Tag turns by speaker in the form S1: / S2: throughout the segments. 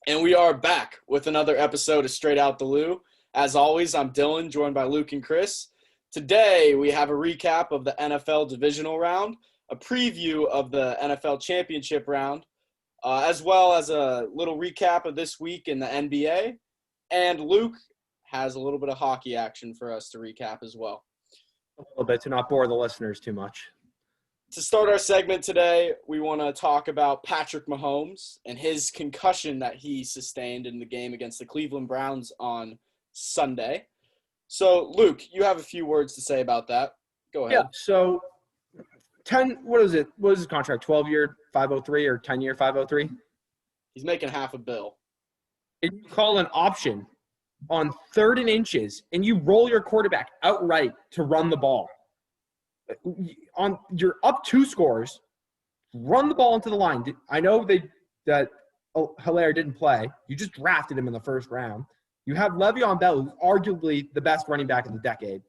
S1: And we are back with another episode of Straight Out the Lou. As always, I'm Dylan, joined by Luke and Chris. Today, we have a recap of the NFL divisional round, a preview of the NFL championship round, as well as a little recap of this week in the NBA. And Luke has a little bit of hockey action for us to recap as well.
S2: A little bit to not bore the listeners too much.
S1: To start our segment today, we want to talk about Patrick Mahomes and his concussion that he sustained in the game against the Cleveland Browns on Sunday. So, Luke, you have a few words to say about that. Go ahead.
S2: Yeah, so what is his contract? 12-year 503 or 10-year 503?
S1: He's making half a bill.
S2: And you call an option on 3rd and inches, and you roll your quarterback outright to run the ball. You're up 2 scores, run the ball into the line. I know that Hilaire didn't play. You just drafted him in the first round. You have Le'Veon Bell, who's arguably the best running back of the decade.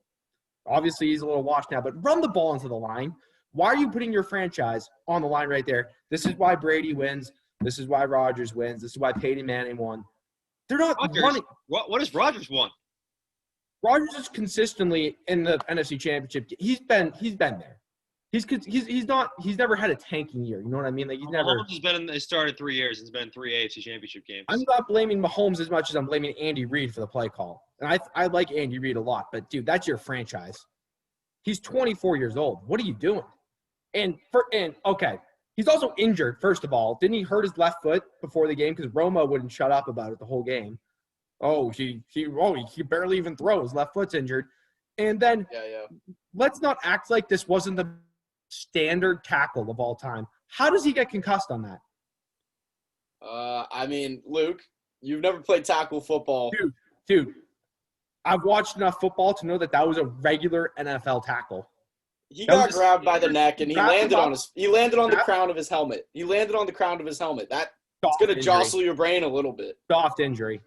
S2: Obviously, he's a little washed now, but run the ball into the line. Why are you putting your franchise on the line right there? This is why Brady wins. This is why Rodgers wins. This is why Peyton Manning won. They're not running.
S3: What has Rodgers won?
S2: Rodgers is consistently in the NFC Championship. He's been there. He's never had a tanking year. You know what I mean? Like
S3: Mahomes has started 3 years. It's been 3 AFC Championship games.
S2: I'm not blaming Mahomes as much as I'm blaming Andy Reid for the play call. And I like Andy Reid a lot, but dude, that's your franchise. He's 24 years old. What are you doing? And okay, he's also injured. First of all, didn't he hurt his left foot before the game? Because Roma wouldn't shut up about it the whole game. Oh, he barely even throws. Left foot's injured. And then let's not act like this wasn't the standard tackle of all time. How does he get concussed on that?
S1: I mean, Luke, you've never played tackle football.
S2: Dude, I've watched enough football to know that was a regular NFL tackle.
S1: He got grabbed by the neck and he landed on the crown of his helmet. He landed on the crown of his helmet. That's going to jostle your brain a little bit.
S2: Soft injury.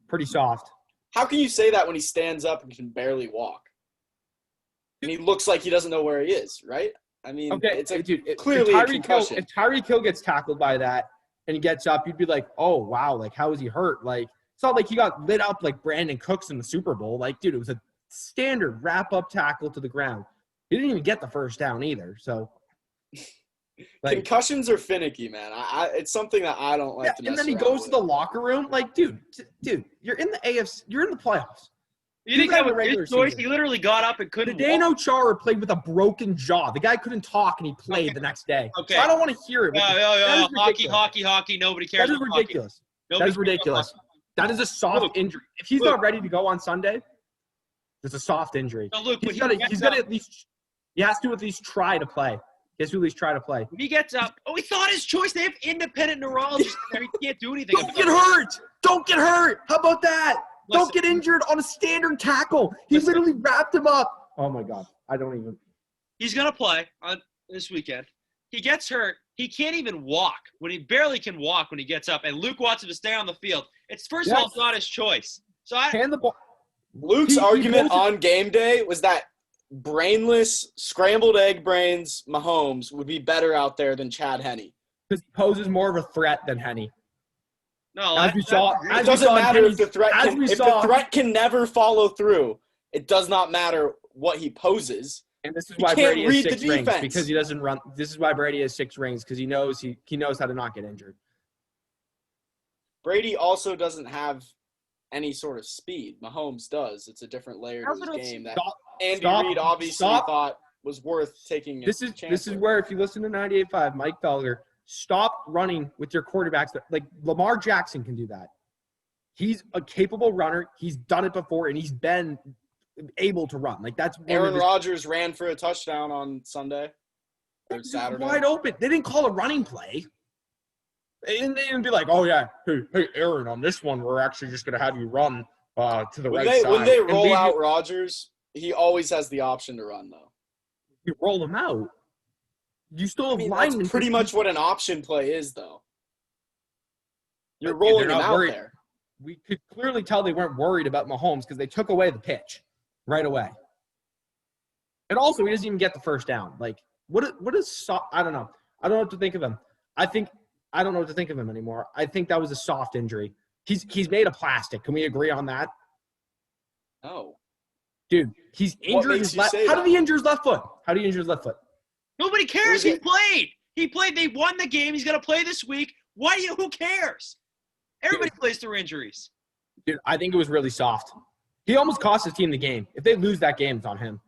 S2: Pretty soft.
S1: How can you say that when he stands up and can barely walk? And he looks like he doesn't know where he is, right? I mean, it's clearly a concussion.
S2: If Tyreek Hill gets tackled by that and he gets up, you'd be like, oh, wow, like, how is he hurt? Like, it's not like he got lit up like Brandon Cooks in the Super Bowl. Like, dude, it was a standard wrap-up tackle to the ground. He didn't even get the first down either, so.
S1: Like, concussions are finicky, man. It's something that I don't like to mess
S2: and then he
S1: around
S2: goes
S1: with.
S2: to the locker room. Like, dude, you're in the AFC. You're in the playoffs.
S3: You think that was his choice? He literally got up and couldn't
S2: walk. Chara played with a broken jaw. The guy couldn't talk, and he played the next day.
S3: Okay.
S2: So I don't want to hear it.
S3: Hockey. Nobody cares.
S2: That is ridiculous. That is ridiculous. That is a soft injury. If he's not ready to go on Sunday, it's a soft injury.
S3: No, Luke,
S2: he's got to at least – he has to at least try to play. He has to at least try to play.
S3: When he gets up – it's not his choice. They have independent neurologists there. He can't do anything.
S2: Don't get hurt. Don't get hurt. How about that? Don't get injured on a standard tackle. He literally wrapped him up. Oh, my God. I don't even –
S3: He's going to play on this weekend. He gets hurt. He can't even walk. He barely can walk when he gets up. And Luke wants him to stay on the field. First of all, it's not his choice. So
S2: hand the ball.
S1: Luke's argument on game day was that brainless, scrambled egg brains Mahomes would be better out there than Chad Henne.
S2: Because he poses more of a threat than Henne.
S3: No,
S1: it doesn't matter if the threat can never follow through. It does not matter what he poses.
S2: And this is why Brady has 6 rings, because he doesn't run. This is why Brady has 6 rings, because he knows how to not get injured.
S1: Brady also doesn't have any sort of speed. Mahomes does. It's a different layer to his game that Andy Reid obviously thought was worth taking. This
S2: is where, if you listen to 98.5, Mike Felger, stop running with your quarterbacks. Like Lamar Jackson can do that. He's a capable runner. He's done it before, and he's been able to run. Like that's
S1: Aaron Rodgers ran for a touchdown on Sunday or Saturday.
S2: Wide open. They didn't call a running play. And they didn't be like, oh, yeah, hey, Aaron, on this one, we're actually just going to have you run to the right side.
S1: When they roll out Rodgers, he always has the option to run, though.
S2: You roll him out. You still have linemen.
S1: That's pretty much what an option play is, though. You're rolling him out there.
S2: We could clearly tell they weren't worried about Mahomes because they took away the pitch right away. And also, he doesn't even get the first down. Like, what is – I don't know. I don't know what to think of him. I think I don't know what to think of him anymore. I think that was a soft injury. He's made of plastic. Can we agree on that?
S1: No.
S2: Dude, he's injured his left. How did he injure his left foot? How did he injure his left foot?
S3: Nobody cares. He played. He played. They won the game. He's going to play this week. Who cares? Everybody plays through injuries.
S2: Dude, I think it was really soft. He almost cost his team the game. If they lose that game, it's on him.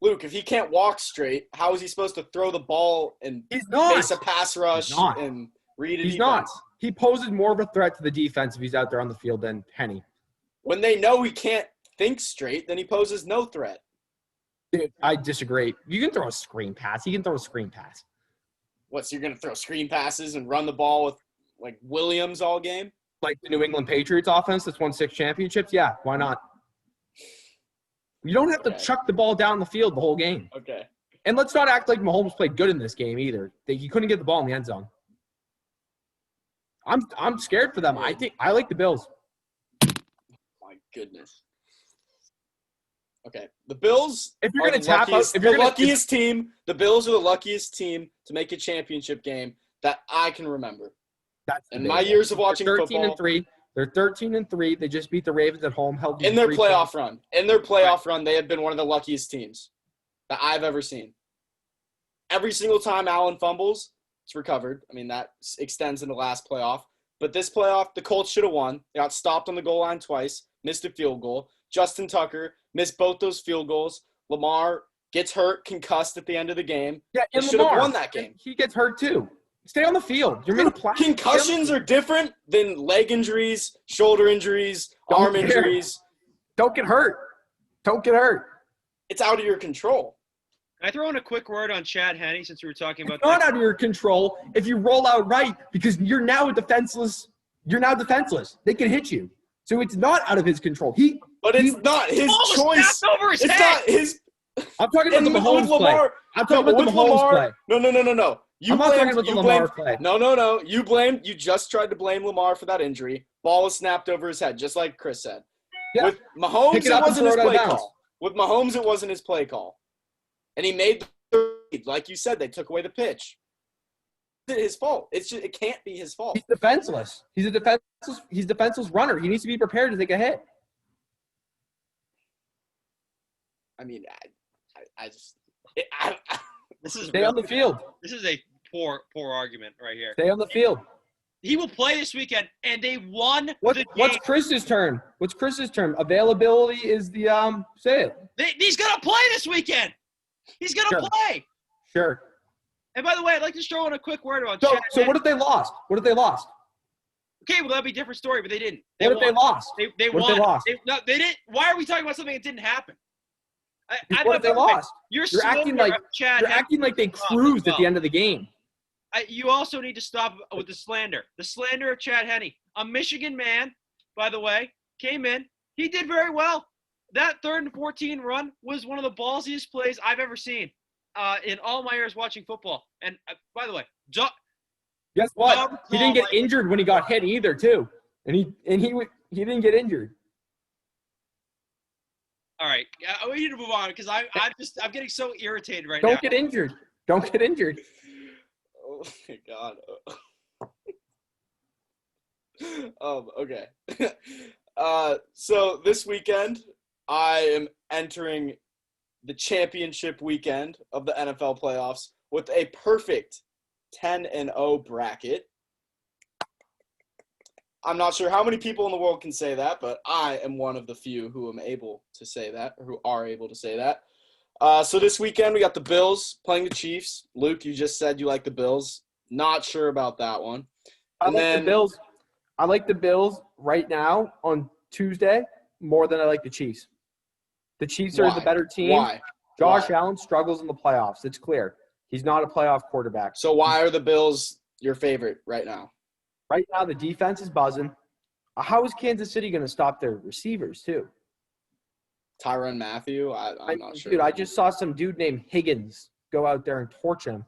S1: Luke, if he can't walk straight, how is he supposed to throw the ball and face a pass rush and read a defense?
S2: He's not. He poses more of a threat to the defense if he's out there on the field than Penny.
S1: When they know he can't think straight, then he poses no threat.
S2: Dude, I disagree. You can throw a screen pass. He can throw a screen pass.
S1: What, so you're going to throw screen passes and run the ball with, like, Williams all game?
S2: Like the New England Patriots offense that's won 6 championships? Yeah, why not? You don't have to chuck the ball down the field the whole game.
S1: Okay.
S2: And let's not act like Mahomes played good in this game either. He couldn't get the ball in the end zone. I'm scared for them. I like the Bills.
S1: My goodness. Okay. The Bills
S2: if you're going to tap out, the
S1: luckiest team. The Bills are the luckiest team to make a championship game that I can remember. In my years of watching football.
S2: They're 13-3. They just beat the Ravens at home.
S1: In their playoff run. In their playoff run, they have been one of the luckiest teams that I've ever seen. Every single time Allen fumbles, it's recovered. I mean, that extends in the last playoff. But this playoff, the Colts should have won. They got stopped on the goal line twice, missed a field goal. Justin Tucker missed both those field goals. Lamar gets hurt, concussed at the end of the game.
S2: Yeah,
S1: and should have won that game.
S2: He gets hurt too. Stay on the field. You're made of plastic.
S1: Concussions are different than leg injuries, shoulder injuries, arm injuries.
S2: Don't get hurt. Don't get hurt.
S1: It's out of your control.
S3: Can I throw in a quick word on Chad Henne since we were talking about
S2: it's not out of your control if you roll out right because you're now defenseless. You're now defenseless. They can hit you. So it's not out of his control.
S1: But it's not his choice.
S3: Over his
S1: it's
S3: head.
S1: Not his.
S2: I'm talking about the Mahomes play. I'm talking about the Mahomes play.
S1: No.
S2: I'm not talking about the Lamar play.
S1: No. You just tried to blame Lamar for that injury. Ball was snapped over his head, just like Chris said.
S2: Yeah.
S1: With Mahomes, it wasn't his play call. With Mahomes, it wasn't his play call. And he made the read. Like you said, they took away the pitch. It's his fault. It can't be his fault.
S2: He's defenseless. He's a defenseless runner. He needs to be prepared to take a hit.
S1: I mean,
S3: this is
S2: stay on the field.
S3: This is a poor argument right here.
S2: Stay on the field.
S3: He will play this weekend, and they won the game.
S2: What's Chris's term? Availability is the say it.
S3: He's gonna play this weekend. He's gonna play.
S2: Sure.
S3: And by the way, I'd like to throw in a quick word about.
S2: So what if they lost?
S3: Okay, well that'd be a different story, but they didn't.
S2: What if they lost?
S3: They
S2: won.
S3: If they lost? They didn't. Why are we talking about something that didn't happen?
S2: What if they lost?
S3: You're
S2: acting like they cruised at the end of the game.
S3: You also need to stop with the slander. The slander of Chad Henne. A Michigan man, by the way, came in. He did very well. That 3rd and 14 run was one of the ballsiest plays I've ever seen in all my years watching football. And by the way,
S2: guess what? He didn't get injured when he got hit either, too. And he didn't get injured.
S3: All right, we need to move on because I'm getting so irritated right
S2: now.
S3: Don't
S2: get injured.
S1: Oh my God. Okay. So this weekend, I am entering the championship weekend of the NFL playoffs with a perfect 10-0 bracket. I'm not sure how many people in the world can say that, but I am one of the few who am able to say that, or who are able to say that. So this weekend, we got the Bills playing the Chiefs. Luke, you just said you like the Bills. Not sure about that one.
S2: I like the Bills right now on Tuesday more than I like the Chiefs. The Chiefs are the better team.
S1: Why?
S2: Josh Allen struggles in the playoffs. It's clear. He's not a playoff quarterback.
S1: So why are the Bills your favorite right now?
S2: Right now, the defense is buzzing. How is Kansas City going to stop their receivers, too?
S1: Tyrann Mathieu? I'm not sure.
S2: Dude, I just saw some dude named Higgins go out there and torch him.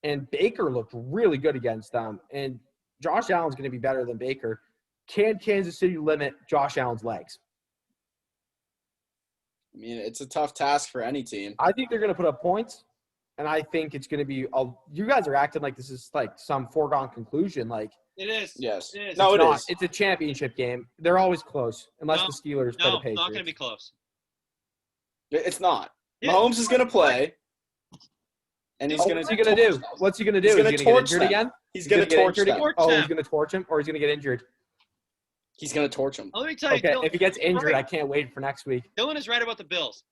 S2: And Baker looked really good against them. And Josh Allen's going to be better than Baker. Can Kansas City limit Josh Allen's legs?
S1: I mean, it's a tough task for any team.
S2: I think they're going to put up points. And I think it's going to be you guys are acting like this is like some foregone conclusion. Like,
S3: It is.
S1: Yes.
S3: It is.
S1: No,
S2: it's
S1: it
S2: not.
S1: is.
S2: It's a championship game. They're always close unless
S3: No,
S2: the Steelers play the
S3: No,
S2: Patriots.
S3: not going to be close.
S1: It's not.
S3: Yeah.
S1: Mahomes is going to play, and he's going
S2: What's
S1: to
S2: he going to do? What's he going to do?
S1: He's
S2: Is
S1: gonna
S2: he going to get
S1: torch
S2: injured
S1: them.
S2: again?
S1: He's going to
S2: get
S1: torch
S2: injured
S1: them.
S2: again?
S3: Torch
S2: Oh,
S3: them.
S2: he's going to torch him, or he's going to get injured.
S1: He's going to torch him.
S3: Let me tell you,
S2: Okay,
S3: Dylan,
S2: if he gets injured,
S3: right.
S2: I can't wait for next week.
S3: Dylan is right about the Bills.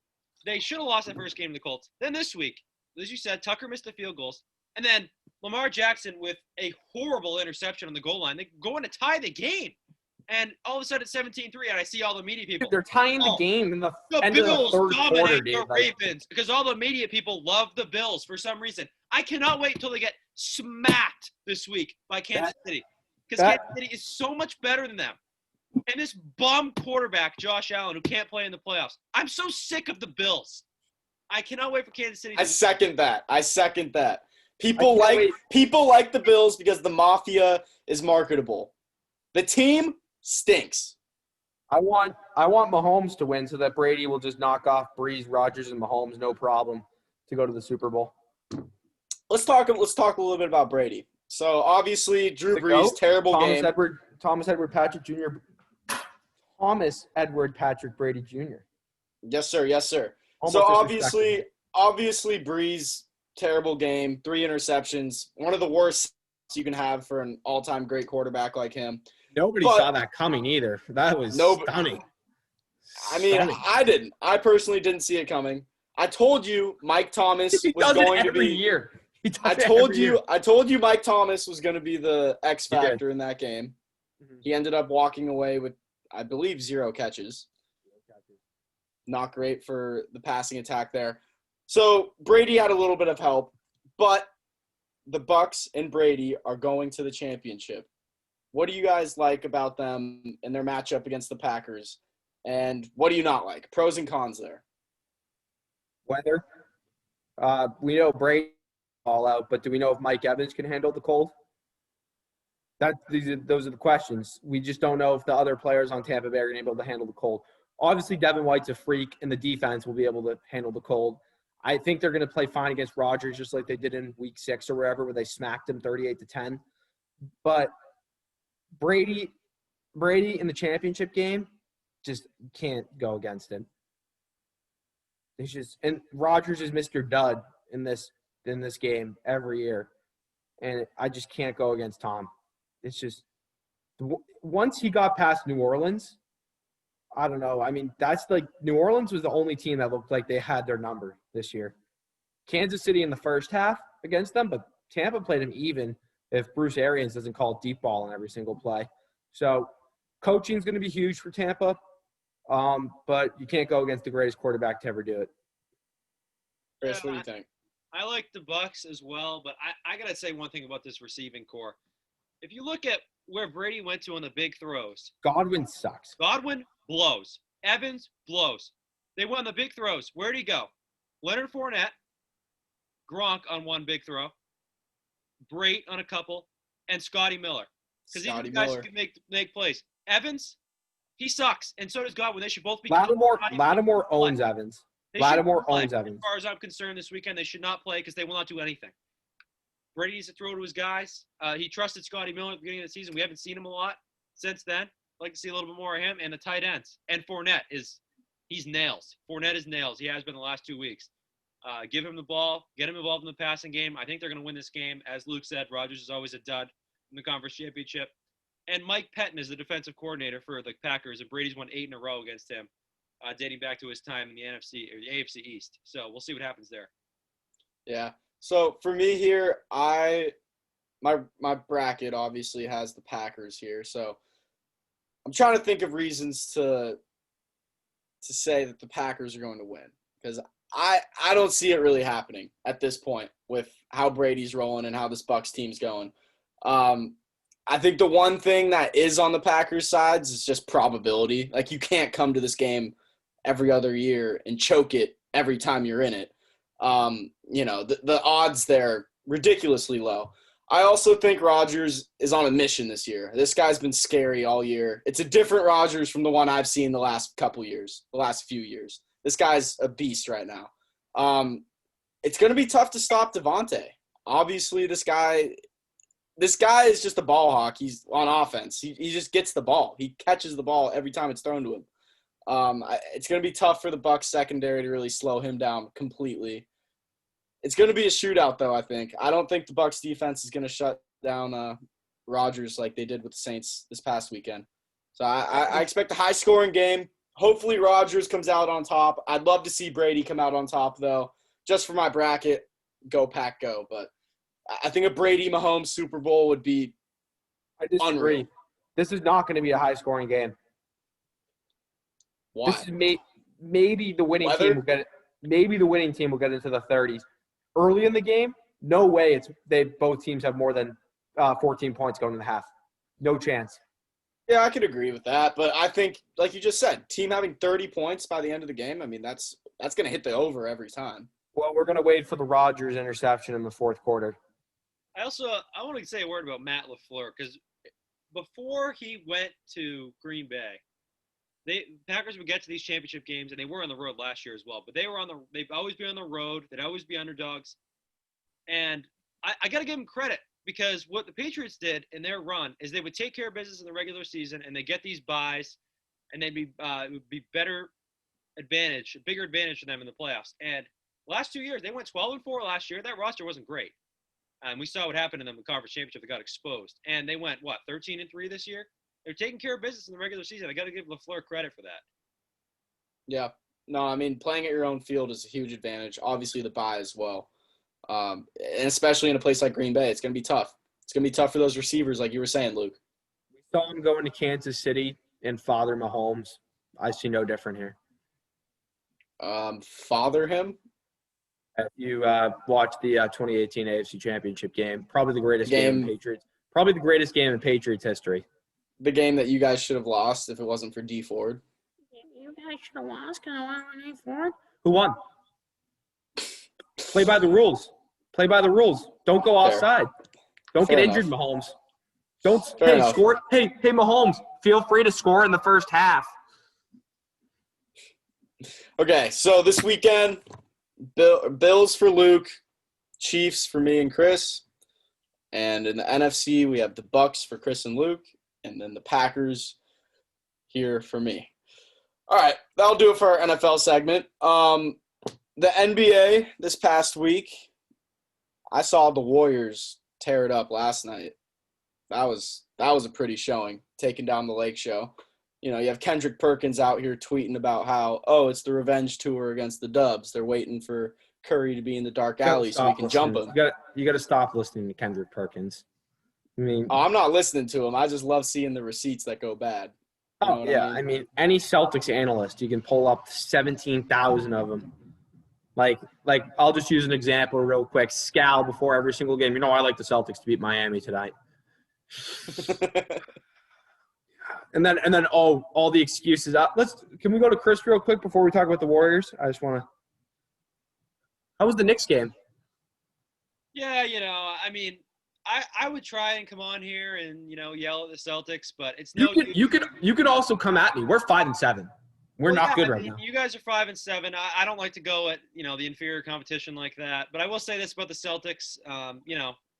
S3: They should have lost that first game to the Colts. Then this week, as you said, Tucker missed the field goals. And then Lamar Jackson with a horrible interception on the goal line. They go in to tie the game. And all of a sudden it's 17-3, and I see all the media people.
S2: They're tying the game in the end of the
S3: Bills
S2: third
S3: dominate
S2: quarter,
S3: the
S2: dude. Like,
S3: Ravens because all the media people love the Bills for some reason. I cannot wait until they get smacked this week by Kansas City because Kansas City is so much better than them. And this bum quarterback, Josh Allen, who can't play in the playoffs. I'm so sick of the Bills. I cannot wait for Kansas City.
S1: I second that. People
S2: I can't
S1: like the Bills because the mafia is marketable. The team stinks.
S2: I want Mahomes to win so that Brady will just knock off Breeze, Rodgers, and Mahomes, no problem, to go to the Super Bowl.
S1: Let's talk a little bit about Brady. So obviously Drew Brees, terrible game.
S2: Thomas Edward Patrick Brady Jr.
S1: Yes, sir.
S2: Almost
S1: So
S2: disrespectful.
S1: obviously Brees, terrible game, 3 interceptions, one of the worst you can have for an all-time great quarterback like him.
S2: Nobody saw that coming either. That was stunning.
S1: I mean, I didn't. I personally didn't see it coming. I told you Mike Thomas was going to be
S2: year.
S1: I told you Mike Thomas was going to be the X factor in that game.
S2: Mm-hmm.
S1: He ended up walking away with, I believe, 0 catches. Not great for the passing attack there. So Brady had a little bit of help, but the Bucs and Brady are going to the championship. What do you guys like about them and their matchup against the Packers? And what do you not like? Pros and cons there.
S2: Weather. We know Brady all out, but do we know if Mike Evans can handle the cold? Those are the questions. We just don't know if the other players on Tampa Bay are going to be able to handle the cold. Obviously, Devin White's a freak, and the defense will be able to handle the cold. I think they're going to play fine against Rodgers, just like they did in Week 6 or wherever, where they smacked him 38-10. But Brady in the championship game just can't go against him. And Rodgers is Mr. Dud in this game every year, and I just can't go against Tom. It's just once he got past New Orleans, I don't know. I mean, that's like New Orleans was the only team that looked like they had their number this year. Kansas City in the first half against them, but Tampa played them even if Bruce Arians doesn't call deep ball on every single play. So coaching is going to be huge for Tampa, but you can't go against the greatest quarterback to ever do it.
S1: Chris, what do you think?
S3: I like the Bucs as well, but I got to say one thing about this receiving core. If you look at where Brady went to on the big throws.
S2: Godwin sucks.
S3: Godwin blows. Evans blows. They won the big throws. Where'd he go? Leonard Fournette, Gronk on one big throw, Brait on a couple, and Scotty Miller. Because these guys can make plays. Evans, he sucks, and so does Godwin. They should both be.
S2: Lattimore owns Evans. Lattimore owns Evans.
S3: As far as I'm concerned, this weekend they should not play because they will not do anything. Brady needs to throw to his guys. He trusted Scotty Miller at the beginning of the season. We haven't seen him a lot since then. I'd like to see a little bit more of him and the tight ends. And Fournette he's nails. Fournette is nails. He has been the last 2 weeks. Give him the ball. Get him involved in the passing game. I think they're going to win this game. As Luke said, Rodgers is always a dud in the conference championship. And Mike Pettin is the defensive coordinator for the Packers, and Brady's won 8 in a row against him, dating back to his time in the NFC or the AFC East. So we'll see what happens there.
S1: Yeah. So for me here, my bracket obviously has the Packers here. So I'm trying to think of reasons to say that the Packers are going to win because I don't see it really happening at this point with how Brady's rolling and how this Bucs team's going. I think the one thing that is on the Packers' sides is just probability. Like you can't come to this game every other year and choke it every time you're in it. The odds there ridiculously low. I also think Rodgers is on a mission this year. This guy's been scary all year. It's a different Rodgers from the one I've seen the last few years. This guy's a beast right now. it's going to be tough to stop Devontae. Obviously, this guy is just a ball hawk. He's on offense. He just gets the ball. He catches the ball every time it's thrown to him. It's going to be tough for the Bucs secondary to really slow him down completely. It's going to be a shootout, though, I think. I don't think the Bucs defense is going to shut down Rodgers like they did with the Saints this past weekend. So I expect a high-scoring game. Hopefully Rodgers comes out on top. I'd love to see Brady come out on top, though. Just for my bracket, go Pack go. But I think a Brady-Mahomes Super Bowl would be
S2: unreal.
S1: Unreal.
S2: This is not going to be a high-scoring game.
S1: Why?
S2: This is maybe the winning
S1: Weather?
S2: team will get it. Maybe the winning team will get into the 30s. Early in the game, no way. Both teams have more than 14 points going in the half. No chance.
S1: Yeah, I could agree with that. But I think, like you just said, team having 30 points by the end of the game, I mean, that's going to hit the over every time.
S2: Well, we're going to wait for the Rodgers interception in the fourth quarter.
S3: I want to say a word about Matt LaFleur because before he went to Green Bay, Packers would get to these championship games, and they were on the road last year as well. But they'd always be on the road. They'd always be underdogs. And I got to give them credit because what the Patriots did in their run is they would take care of business in the regular season, and they get these buys, and it would be a bigger advantage for them in the playoffs. And last 2 years, they went 12-4 last year. That roster wasn't great. We saw what happened in the conference championship. They got exposed. And they went, 13-3 this year? They're taking care of business in the regular season. I got to give LaFleur credit for that.
S1: Yeah. No, I mean, playing at your own field is a huge advantage. Obviously, the bye as well. And especially in a place like Green Bay, it's going to be tough. It's going to be tough for those receivers, like you were saying, Luke.
S2: We saw him going to Kansas City and father Mahomes. I see no different here.
S1: Father him?
S2: If you watched the 2018 AFC Championship game, probably the greatest game in Patriots. Probably the greatest game in Patriots history.
S1: The game that you guys should have lost if it wasn't for D Ford.
S2: You guys should have lost because I want D Ford. Who won? Play by the rules. Play by the rules. Don't go offside. Don't
S1: Fair
S2: get injured,
S1: enough.
S2: Mahomes. Don't
S1: Fair enough.
S2: score. Hey, Mahomes, feel free to score in the first half.
S1: Okay, so this weekend, Bills for Luke, Chiefs for me and Chris. And in the NFC, we have the Bucs for Chris and Luke, and then the Packers here for me. All right, that'll do it for our NFL segment. The NBA this past week, I saw the Warriors tear it up last night. That was a pretty showing, taking down the Lake Show. You know, you have Kendrick Perkins out here tweeting about how, it's the revenge tour against the Dubs. They're waiting for Curry to be in the dark alley so he can jump him.
S2: You got to stop listening to Kendrick Perkins. I mean,
S1: I'm not listening to him. I just love seeing the receipts that go bad. You know what
S2: I mean, any Celtics analyst, you can pull up 17,000 of them. Like I'll just use an example real quick. Scal before every single game. I like the Celtics to beat Miami tonight. And then all the excuses. Can we go to Chris real quick before we talk about the Warriors? I just want to. How was the Knicks game?
S3: Yeah, I mean, I would try and come on here and yell at the Celtics, but it's no.
S2: You could also come at me. We're 5-7. We're not good right now.
S3: You guys are 5-7. I don't like to go at the inferior competition like that, but I will say this about the Celtics.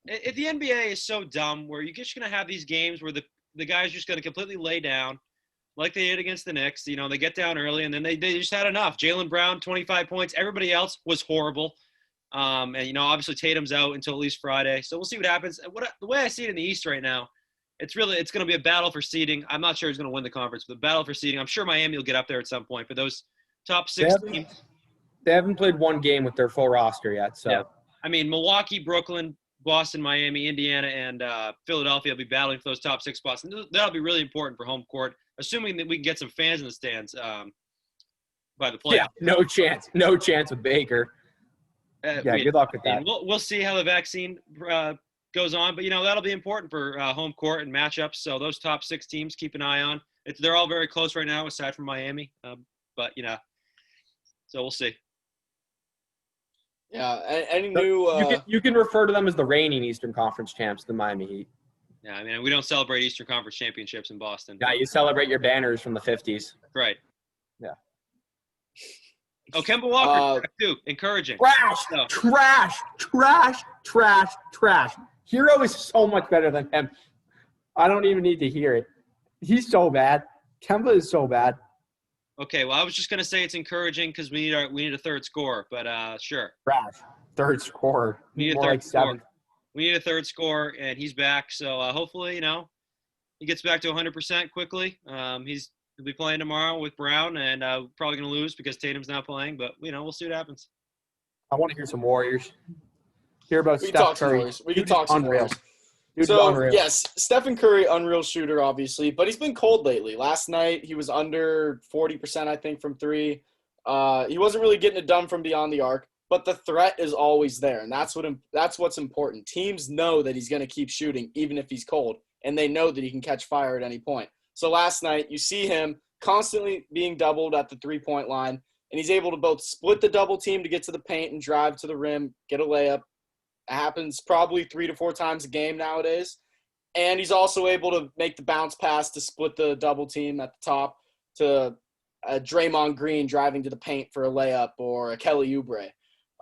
S3: If the NBA is so dumb where you're just gonna have these games where the guys just gonna completely lay down, like they did against the Knicks. They get down early and then they just had enough. Jaylen Brown 25 points. Everybody else was horrible. And obviously Tatum's out until at least Friday, so we'll see what happens. The way I see it in the East right now. It's going to be a battle for seeding. I'm not sure who's going to win the conference, but the battle for seeding. I'm sure Miami will get up there at some point. But those top six teams,
S2: they haven't played one game with their full roster yet. So,
S3: yeah. I mean, Milwaukee, Brooklyn, Boston, Miami, Indiana, and Philadelphia will be battling for those top 6 spots. And that'll be really important for home court, assuming that we can get some fans in the stands by the playoffs.
S2: Yeah, no chance. No chance with Baker. Good luck with that.
S3: We'll see how the vaccine goes on, but that'll be important for home court and matchups. So those top 6 teams, keep an eye on. They're all very close right now, aside from Miami. But so we'll see.
S1: Yeah, any new?
S2: You can refer to them as the reigning Eastern Conference champs, the Miami Heat.
S3: Yeah, I mean, we don't celebrate Eastern Conference championships in Boston.
S2: Yeah, you celebrate your banners from the 50s.
S3: Right.
S2: Yeah.
S3: Oh, Kemba Walker,
S1: Uh,
S3: too. Encouraging.
S2: Trash,
S3: No.
S2: trash, trash, trash, trash. Hero is so much better than him. I don't even need to hear it. He's so bad. Kemba is so bad.
S3: Okay, well, I was just going to say it's encouraging because we need a third score, but sure.
S2: Trash. Third scorer.
S3: We need a
S2: More
S3: third
S2: like
S3: score.
S2: seventh.
S3: We need a third score, and he's back. So hopefully, he gets back to 100% quickly. He'll be playing tomorrow with Brown, and probably going to lose because Tatum's not playing. But we'll see what happens.
S2: I want to hear some Warriors. Hear about
S1: we can
S2: Steph
S1: talk some
S2: Curry.
S1: Warriors. We can
S2: Dude's
S1: talk some
S2: unreal.
S1: Warriors.
S2: Dude's
S1: So,
S2: unreal.
S1: yes, Stephen Curry, unreal shooter, obviously, but he's been cold lately. Last night, he was under 40%, I think, from three. He wasn't really getting it done from beyond the arc, but the threat is always there, and that's what's important. Teams know that he's going to keep shooting, even if he's cold, and they know that he can catch fire at any point. So last night, you see him constantly being doubled at the three-point line, and he's able to both split the double team to get to the paint and drive to the rim, get a layup. It happens probably 3 to 4 times a game nowadays. And he's also able to make the bounce pass to split the double team at the top to Draymond Green driving to the paint for a layup or a Kelly Oubre.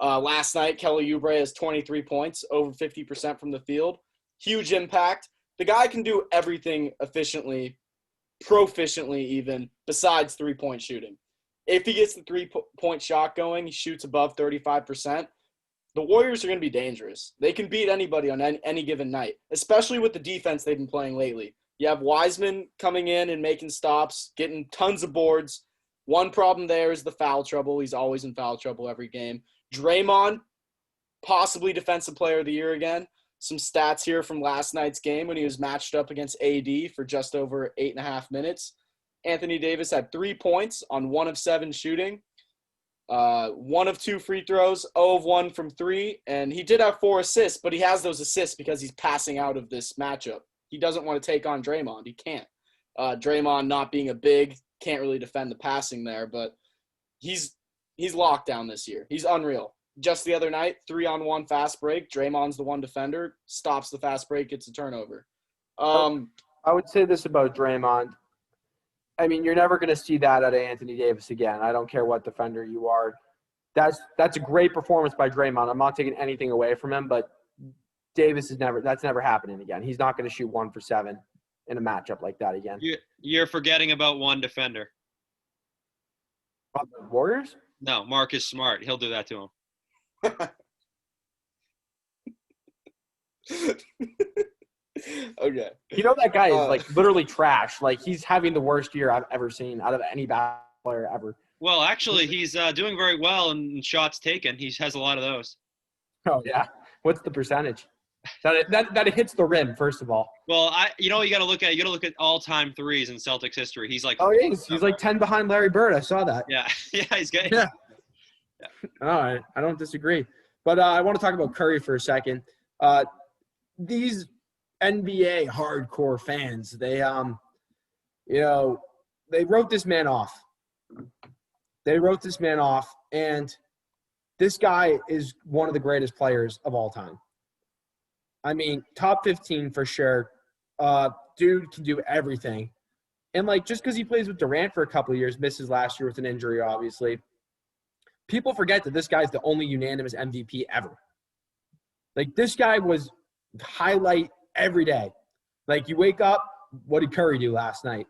S1: Last night, Kelly Oubre has 23 points, over 50% from the field. Huge impact. The guy can do everything efficiently, proficiently even, besides three-point shooting. If he gets the three-point shot going, he shoots above 35%. The Warriors are going to be dangerous. They can beat anybody on any given night, especially with the defense they've been playing lately. You have Wiseman coming in and making stops, getting tons of boards. One problem there is the foul trouble. He's always in foul trouble every game. Draymond, possibly Defensive Player of the Year again. Some stats here from last night's game when he was matched up against AD for just over 8.5 minutes. Anthony Davis had 3 points on 1 of 7 shooting. 1 of 2 free throws, 0 of 1 from 3, and he did have 4 assists, but he has those assists because he's passing out of this matchup. He doesn't want to take on Draymond. He can't. Draymond not being a big, can't really defend the passing there, but he's locked down this year. He's unreal. Just the other night, 3-on-1 fast break. Draymond's the one defender, stops the fast break, gets a turnover.
S2: I would say this about Draymond. I mean, you're never going to see that out of Anthony Davis again. I don't care what defender you are. That's a great performance by Draymond. I'm not taking anything away from him, but Davis that's never happening again. He's not going to shoot 1 for 7 in a matchup like that again.
S3: You're forgetting about one defender.
S2: Warriors?
S3: No, Marcus Smart. He'll do that to him.
S1: Okay.
S2: You know that guy is literally trash. He's having the worst year I've ever seen out of any basketball player ever.
S3: Well, actually, he's doing very well in shots taken. He has a lot of those.
S2: Oh yeah. What's the percentage? That it hits the rim, first of all.
S3: Well, you got to look at all-time threes in Celtics history. He's like,
S2: he's like 10 behind Larry Bird. I saw that.
S3: Yeah, he's good.
S2: Yeah. All right, I don't disagree. But I want to talk about Curry for a second. These NBA hardcore fans, they wrote this man off. And this guy is one of the greatest players of all time. I mean, top 15 for sure. Dude can do everything. And, just because he plays with Durant for a couple of years, misses last year with an injury, obviously, people forget that this guy's the only unanimous MVP ever. This guy was highlight every day. You wake up, what did Curry do last night?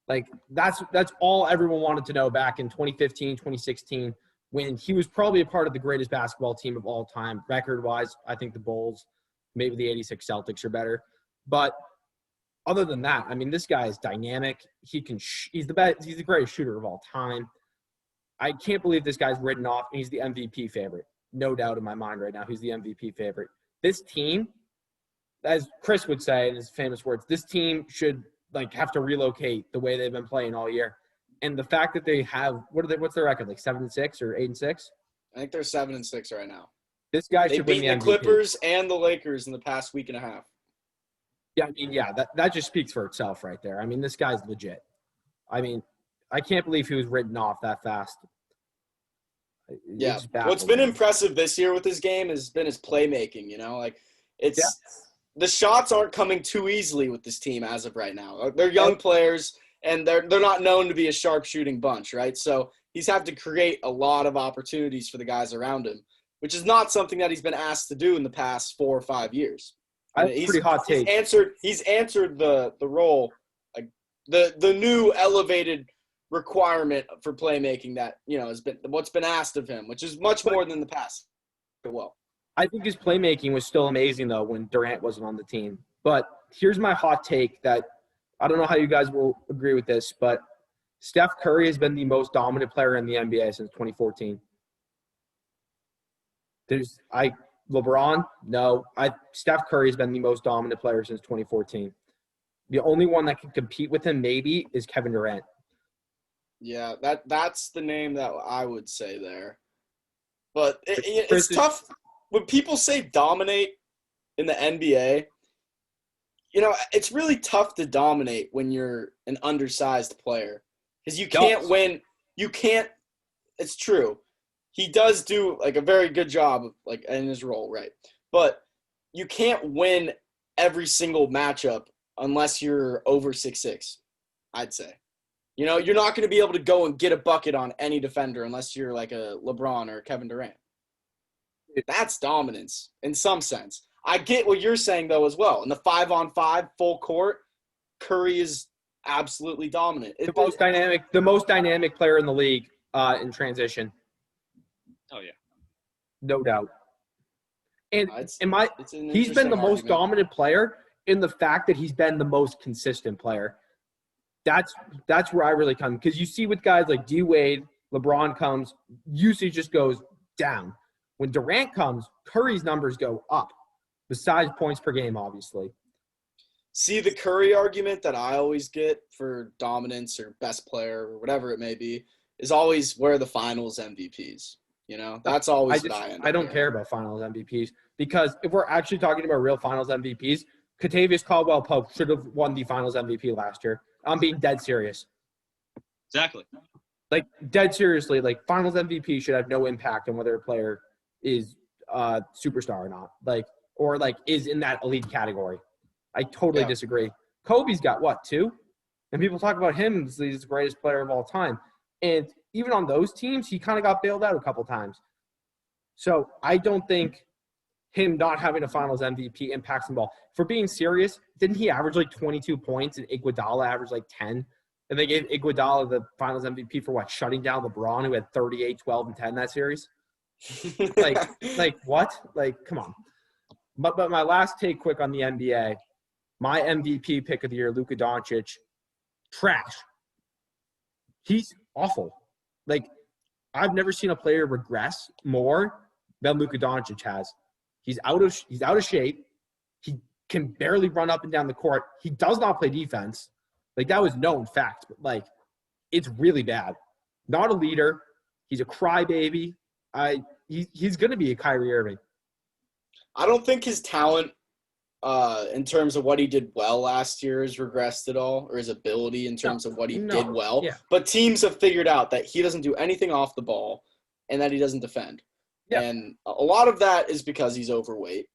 S2: That's all everyone wanted to know back in 2015, 2016, when he was probably a part of the greatest basketball team of all time. Record-wise, I think the Bulls, maybe the 86 Celtics are better. But other than that, I mean, this guy is dynamic. He's the best. He's the greatest shooter of all time. I can't believe this guy's written off, and he's the MVP favorite. No doubt in my mind right now, he's the MVP favorite. This team, as Chris would say in his famous words, this team should have to relocate the way they've been playing all year. And the fact that they have what's their record, 7-6 or 8-6?
S1: I think they're 7-6 right now.
S2: This guy
S1: should win the MVP. Clippers and the Lakers in the past week and a half.
S2: Yeah, I mean, that just speaks for itself right there. I mean, this guy's legit. I mean, I can't believe he was written off that fast.
S1: Yeah. What's been impressive this year with his game has been his playmaking, the shots aren't coming too easily with this team as of right now. They're young players, and they're not known to be a sharpshooting bunch, right? So he's had to create a lot of opportunities for the guys around him, which is not something that he's been asked to do in the past 4 or 5 years.
S2: That's a pretty hot take.
S1: He's answered the role, like the new elevated requirement for playmaking that, has been what's been asked of him, which is much more than the past. Well,
S2: I think his playmaking was still amazing though when Durant wasn't on the team. But here's my hot take that I don't know how you guys will agree with this, but Steph Curry has been the most dominant player in the NBA since 2014. LeBron, no. Steph Curry has been the most dominant player since 2014. The only one that can compete with him maybe is Kevin Durant.
S1: Yeah, that's the name that I would say there. But it's tough when people say dominate in the NBA. It's really tough to dominate when you're an undersized player because you can't win. You can't. It's true. He does do like a very good job like in his role, right? But you can't win every single matchup unless you're over 6'6", I'd say. You're not going to be able to go and get a bucket on any defender unless you're like a LeBron or Kevin Durant. That's dominance in some sense. I get what you're saying, though, as well. In the 5-on-5 full court, Curry is absolutely dominant.
S2: The most dynamic player in the league in transition.
S3: Oh, yeah.
S2: No doubt. And he's been the
S1: interesting
S2: most dominant player in the fact that he's been the most consistent player. That's where I really come, because you see with guys like D-Wade, LeBron comes, usage just goes down. When Durant comes, Curry's numbers go up, besides points per game, obviously.
S1: See, the Curry argument that I always get for dominance or best player or whatever it may be is always where the finals MVPs. That's always what I end up
S2: I don't
S1: hearing.
S2: care about finals MVPs, because if we're actually talking about real finals MVPs, Kentavious Caldwell-Pope should have won the finals MVP last year. I'm being dead serious.
S3: Exactly.
S2: Like, dead seriously, like, finals MVP should have no impact on whether a player is a superstar or not, or is in that elite category. I totally disagree. Kobe's got, 2? And people talk about him as the greatest player of all time. And even on those teams, he kind of got bailed out a couple times. So I don't think him not having a finals MVP impacts him ball. For being serious, didn't he average 22 points and Iguodala averaged 10? And they gave Iguodala the finals MVP for shutting down LeBron, who had 38, 12, and 10 that series? What? Come on. But my last take quick on the NBA, my MVP pick of the year, Luka Doncic, trash. He's awful. I've never seen a player regress more than Luka Doncic has. He's out of shape. He can barely run up and down the court. He does not play defense. That was known fact, but it's really bad. Not a leader. He's a crybaby. He's going to be a Kyrie Irving.
S1: I don't think his talent in terms of what he did well last year has regressed at all, or his ability in terms of what he did well. Yeah. But teams have figured out that he doesn't do anything off the ball and that he doesn't defend. Yeah. And a lot of that is because he's overweight.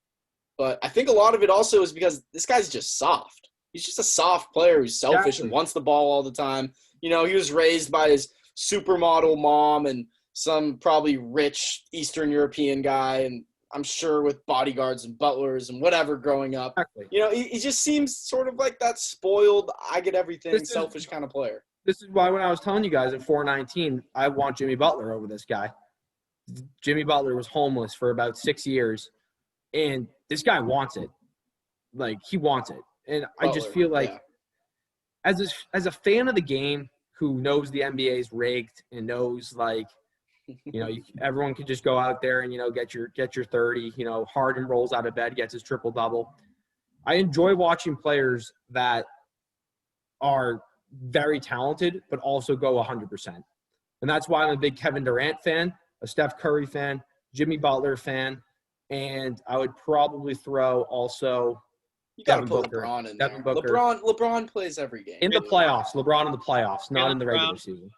S1: But I think a lot of it also is because this guy's just soft. He's just a soft player who's selfish and wants the ball all the time. He was raised by his supermodel mom and some probably rich Eastern European guy, and I'm sure with bodyguards and butlers and whatever growing up. Exactly. He just seems sort of like that spoiled, I get everything, selfish kind of player.
S2: This is why when I was telling you guys at 419, I want Jimmy Butler over this guy. Jimmy Butler was homeless for about 6 years, and this guy wants it. He wants it. And Butler, I just feel as a fan of the game who knows the NBA is rigged and knows everyone can just go out there and get your 30. Harden rolls out of bed, gets his triple double. I enjoy watching players that are very talented but also go 100%, and that's why I'm a big Kevin Durant fan, a Steph Curry fan, Jimmy Butler fan, and I would probably throw also.
S1: You got to put LeBron in there. LeBron plays every game.
S2: In the playoffs. LeBron in the playoffs, not in the regular season.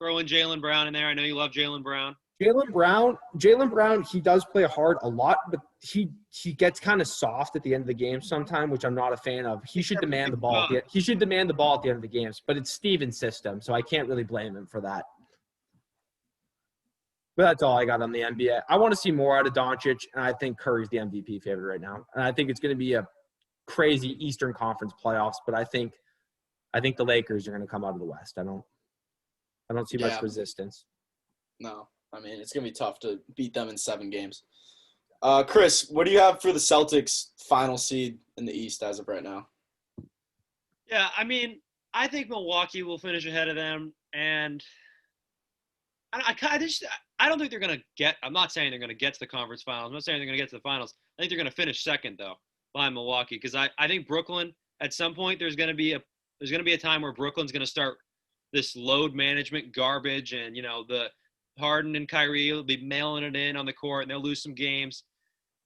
S3: Throw in Jaylen Brown in there. I know you love Jaylen Brown.
S2: Jaylen Brown, he does play hard a lot, but he gets kind of soft at the end of the game sometime, which I'm not a fan of. He should demand the ball. He should demand the ball at the end of the games, but it's Steven's system, so I can't really blame him for that. But that's all I got on the NBA. I want to see more out of Doncic, and I think Curry's the MVP favorite right now. And I think it's going to be a crazy Eastern Conference playoffs, but I think the Lakers are going to come out of the West. I don't see much resistance.
S1: No. I mean, it's going to be tough to beat them in 7 games. Chris, what do you have for the Celtics final seed in the East as of right now?
S3: Yeah, I mean, I think Milwaukee will finish ahead of them, and I don't think they're going to get – I'm not saying they're going to get to the conference finals. I'm not saying they're going to get to the finals. I think they're going to finish second, though, behind Milwaukee, because I think Brooklyn, at some point, there's going to be a time where Brooklyn's going to start this load management garbage, and, the Harden and Kyrie will be mailing it in on the court, and they'll lose some games.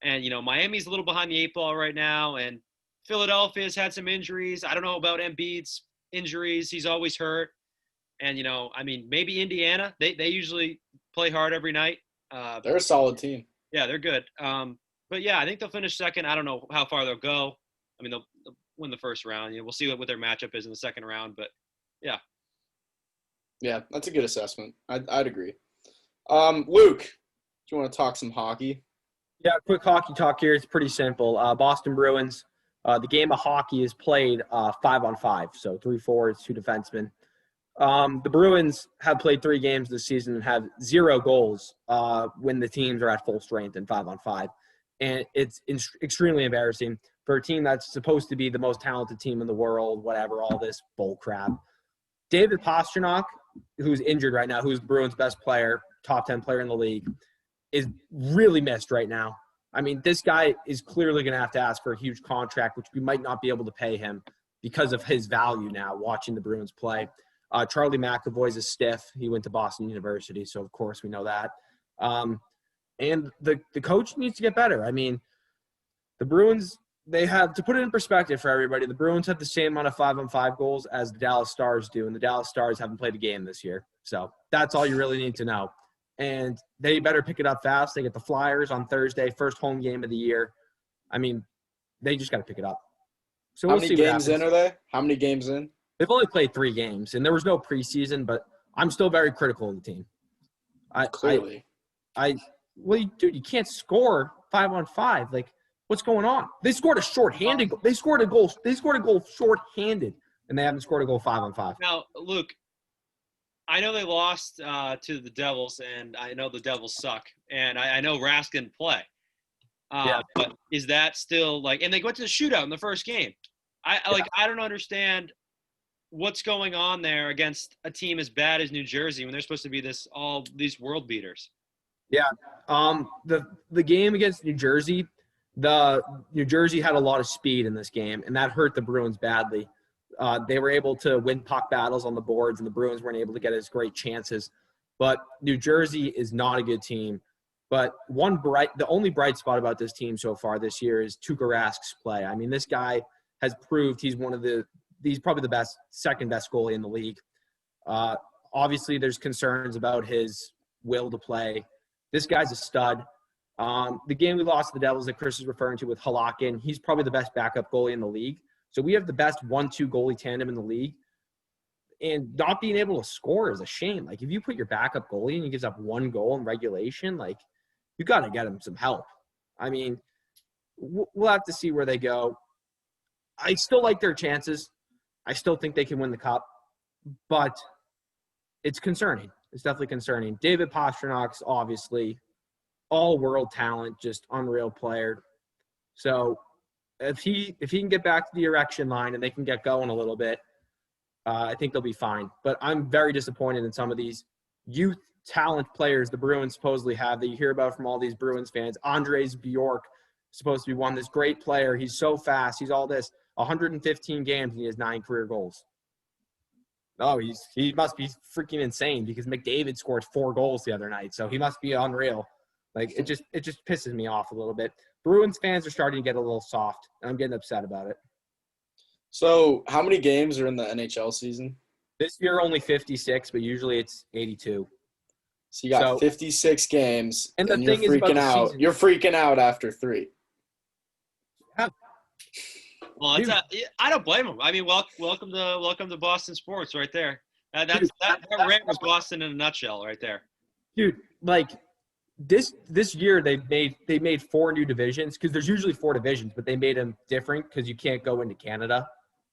S3: And, Miami's a little behind the 8 ball right now, and Philadelphia's had some injuries. I don't know about Embiid's injuries. He's always hurt. And, maybe Indiana. They usually play hard every night.
S1: They're a solid team.
S3: Yeah, they're good. But, yeah, I think they'll finish second. I don't know how far they'll go. I mean, they'll win the first round. We'll see what their matchup is in the second round. But, yeah.
S1: Yeah, that's a good assessment. I'd agree. Luke, do you want to talk some hockey?
S2: Yeah, quick hockey talk here. It's pretty simple. Boston Bruins. The game of hockey is played 5-on-5, so 3 forwards, 2 defensemen. The Bruins have played 3 games this season and have 0 goals when the teams are at full strength in 5-on-5. And it's extremely embarrassing for a team that's supposed to be the most talented team in the world, whatever, all this bull crap. David Pastrnak, who's injured right now, who's the Bruins' best player, top 10 player in the league, is really missed right now. I mean, this guy is clearly going to have to ask for a huge contract, which we might not be able to pay him because of his value now watching the Bruins play. Charlie McAvoy's a stiff. He went to Boston University, so of course we know that. And the coach needs to get better. I mean, the Bruins, they have, to put it in perspective for everybody, the Bruins have the same amount of 5-on-5 goals as the Dallas Stars do, and the Dallas Stars haven't played a game this year. So that's all you really need to know. And they better pick it up fast. They get the Flyers on Thursday, first home game of the year. I mean, they just got to pick it up. So
S1: How
S2: we'll
S1: many
S2: see
S1: games in are they? How many games in?
S2: They've only played 3 games, and there was no preseason, but I'm still very critical of the team.
S1: Clearly.
S2: Dude, you can't score 5-on-5. Like, what's going on? They scored a shorthanded goal. They scored a goal shorthanded, and they haven't scored a goal 5-on-5.
S3: Now, Luke, I know they lost to the Devils, and I know the Devils suck, and I know Rask didn't play. But is that still like – and they went to the shootout in the first game. I don't understand what's going on there against a team as bad as New Jersey when they're supposed to be all these world beaters.
S2: Yeah. The game against New Jersey, New Jersey had a lot of speed in this game, and that hurt the Bruins badly. They were able to win puck battles on the boards, and the Bruins weren't able to get as great chances. But New Jersey is not a good team. But the only bright spot about this team so far this year is Tuukka Rask's play. I mean, this guy has proved he's probably the second best goalie in the league. Obviously, there's concerns about his will to play. This guy's a stud. The game we lost to the Devils that Chris is referring to with Halakin, he's probably the best backup goalie in the league. So we have the best 1-2 goalie tandem in the league. And not being able to score is a shame. Like, if you put your backup goalie and he gives up 1 goal in regulation, like, you got to get him some help. I mean, we'll have to see where they go. I still like their chances. I still think they can win the cup. But it's concerning. It's definitely concerning. David Pasternak's obviously all-world talent, just unreal player. So if he can get back to the erection line and they can get going a little bit, I think they'll be fine. But I'm very disappointed in some of these youth talent players the Bruins supposedly have that you hear about from all these Bruins fans. Andres Bjork supposed to be this great player. He's so fast. He's all this. 115 games and he has 9 career goals. Oh, he must be freaking insane because McDavid scored 4 goals the other night. So he must be unreal. Like, it just pisses me off a little bit. Bruins fans are starting to get a little soft, and I'm getting upset about it.
S1: So how many games are in the NHL season?
S2: This year only 56, but usually it's 82.
S1: So you got 56 games,
S2: and the
S1: you're
S2: thing is about
S1: freaking
S2: the
S1: out.
S2: season-
S1: You're freaking out after 3.
S2: Yeah.
S3: Well, I don't blame him. I mean, welcome to Boston sports right there. That rant was Boston in a nutshell right there.
S2: Dude, like this year they made 4 new divisions because there's usually 4 divisions, but they made them different because you can't go into Canada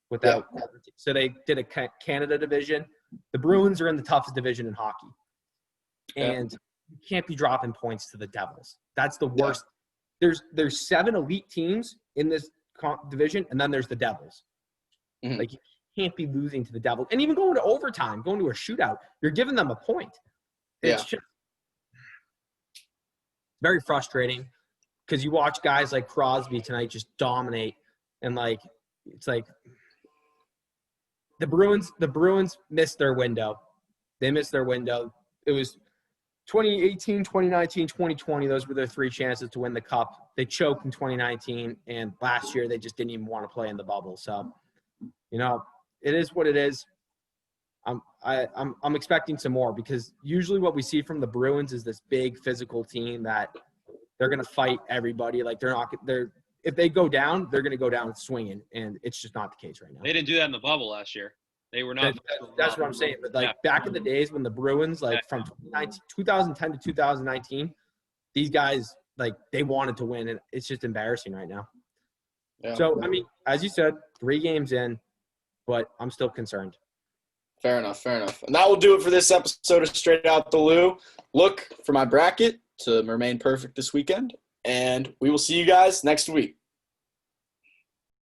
S2: without. Yeah. So they did a Canada division. The Bruins are in the toughest division in hockey, and you can't be dropping points to the Devils. That's the worst. Yeah. There's 7 elite teams in this division, and then there's the Devils. Mm-hmm. Like, you can't be losing to the Devils. And even going to overtime, going to a shootout, you're giving them a point. It's just very frustrating because you watch guys like Crosby tonight just dominate. And, like, it's like the Bruins missed their window. They missed their window. It was 2018, 2019, 2020. Those were their 3 chances to win the cup. They choked in 2019, and last year they just didn't even want to play in the bubble. So, it is what it is. I'm expecting some more because usually what we see from the Bruins is this big physical team that they're going to fight everybody. Like if they go down, they're going to go down swinging, and it's just not the case right now.
S3: They didn't do that in the bubble last year. They were not.
S2: That's what I'm saying. But back in the days when the Bruins, from 2010 to 2019, these guys, they wanted to win, and it's just embarrassing right now. Yeah. So, I mean, as you said, 3 games in, but I'm still concerned.
S1: Fair enough. And that will do it for this episode of Straight Out the Lou. Look for my bracket to remain perfect this weekend, and we will see you guys next week.